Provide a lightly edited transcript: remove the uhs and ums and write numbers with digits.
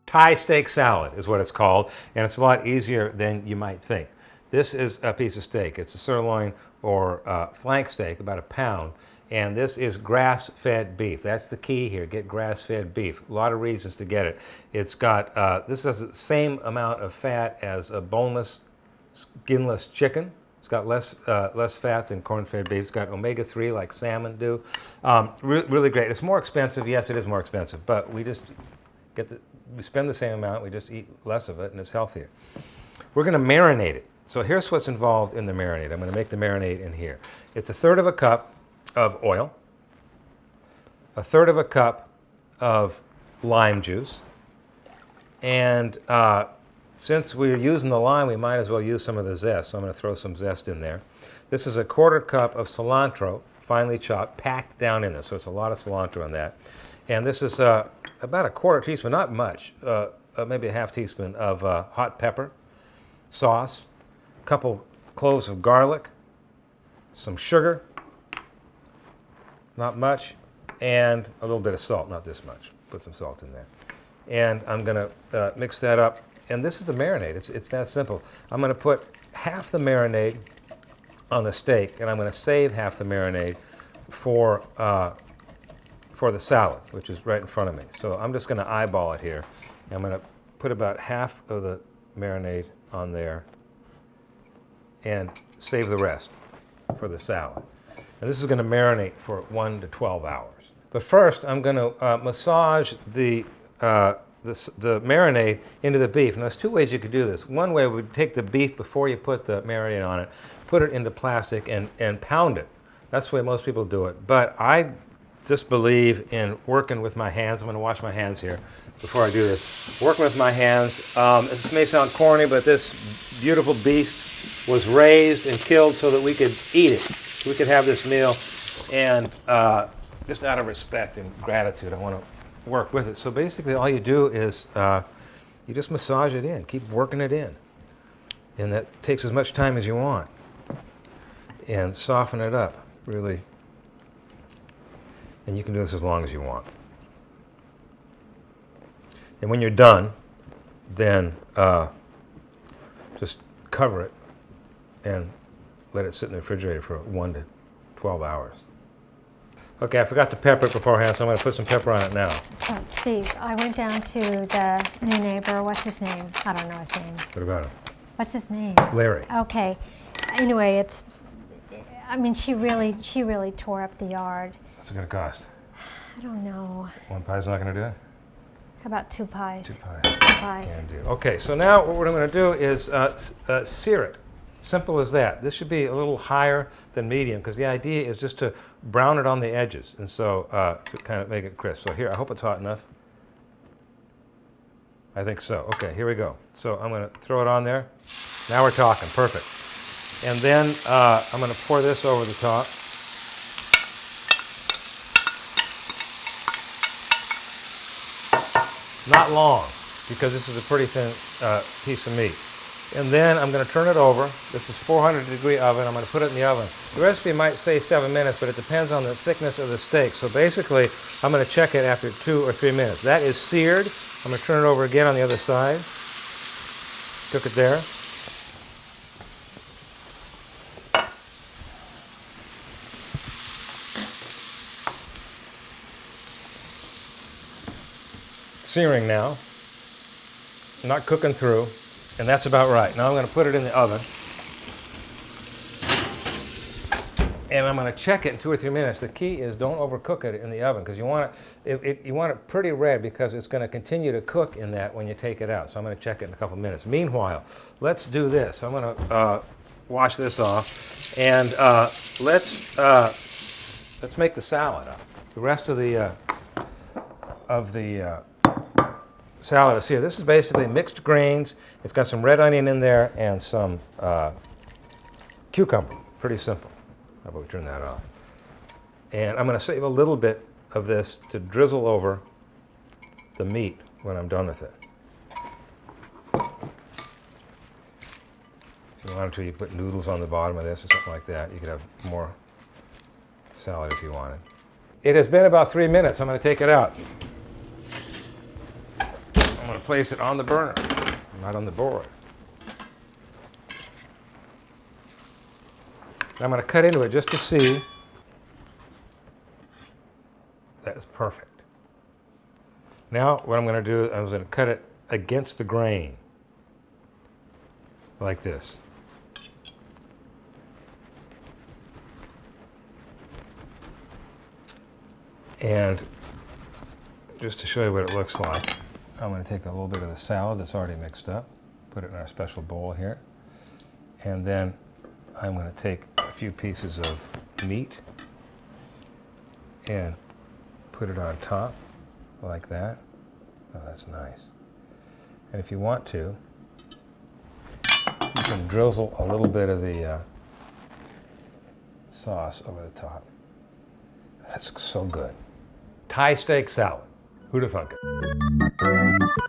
Thai steak salad is what it's called, and it's a lot easier than you might think. This is a piece of steak. It's a sirloin or flank steak, about a pound, and this is grass-fed beef. That's the key here, get grass-fed beef. A lot of reasons to get it. It's got, this has the same amount of fat as a boneless, skinless chicken. It's got less fat than corn-fed beef. It's got omega-3 like salmon do. Really great. It's more expensive. Yes, it is more expensive, but we just we spend the same amount, we just eat less of it, and it's healthier. We're going to marinate it. So here's what's involved in the marinade. I'm going to make the marinade in here. It's 1/3 cup of oil, 1/3 cup of lime juice, and since we're using the lime, we might as well use some of the zest, so I'm going to throw some zest in there. This is 1/4 cup of cilantro, finely chopped, packed down in there, so it's a lot of cilantro in that. And this is about 1/4 teaspoon, not much, maybe a 1/2 teaspoon of hot pepper sauce, a couple cloves of garlic, some sugar, not much, and a little bit of salt, not this much. Put some salt in there. And I'm going to mix that up. And this is the marinade. It's that simple. I'm going to put half the marinade on the steak, and I'm going to save half the marinade for the salad, which is right in front of me. So I'm just going to eyeball it here. I'm going to put about half of the marinade on there and save the rest for the salad. And this is going to marinate for 1 to 12 hours. But first, I'm going to massage the marinade into the beef. And there's 2 ways you could do this. One way would take the beef before you put the marinade on it, put it into plastic and pound it. That's the way most people do it. But I just believe in working with my hands. I'm going to wash my hands here before I do this. Working with my hands. This may sound corny, but this beautiful beast was raised and killed so that we could eat it. We could have this meal, and just out of respect and gratitude, I want to work with it. So basically all you do is you just massage it in, keep working it in. And that takes as much time as you want. And soften it up, really. And you can do this as long as you want. And when you're done, then just cover it and let it sit in the refrigerator for 1 to 12 hours. Okay, I forgot to pepper it beforehand, so I'm going to put some pepper on it now. So, Steve, I went down to the new neighbor. What's his name? I don't know his name. What about him? What's his name? Larry. Okay. Anyway, she really tore up the yard. What's it going to cost? I don't know. 1 pie's not going to do it? How about 2 pies? 2 pies. 2 pies. Can do. Okay, so now what I'm going to do is sear it. Simple as that. This should be a little higher than medium because the idea is just to brown it on the edges, and so to kind of make it crisp. So here, I hope it's hot enough. I think so. Okay, here we go. So I'm going to throw it on there. Now we're talking. Perfect. And then I'm going to pour this over the top. Not long, because this is a pretty thin piece of meat. And then I'm going to turn it over. This is 400-degree oven. I'm going to put it in the oven. The recipe might say 7 minutes, but it depends on the thickness of the steak. So basically, I'm going to check it after 2 or 3 minutes. That is seared. I'm going to turn it over again on the other side. Cook it there. Searing now, not cooking through, and that's about right. Now I'm going to put it in the oven, and I'm going to check it in 2 or 3 minutes. The key is don't overcook it in the oven because you want it pretty red because it's going to continue to cook in that when you take it out. So I'm going to check it in a couple minutes. Meanwhile, let's do this. I'm going to wash this off, and let's make the salad up. The rest of the salad is here. This is basically mixed grains. It's got some red onion in there and some cucumber. Pretty simple. How about we turn that off? And I'm going to save a little bit of this to drizzle over the meat when I'm done with it. If you wanted to, you could put noodles on the bottom of this or something like that. You could have more salad if you wanted. It has been about 3 minutes. I'm going to take it out. I'm going to place it on the burner, not on the board. I'm going to cut into it just to see. That is perfect. Now what I'm going to do is I'm going to cut it against the grain, like this. And just to show you what it looks like, I'm going to take a little bit of the salad that's already mixed up, put it in our special bowl here, and then I'm going to take a few pieces of meat and put it on top like that. Oh, that's nice. And if you want to, you can drizzle a little bit of the sauce over the top. That's so good. Thai steak salad. Who'd have thunk it?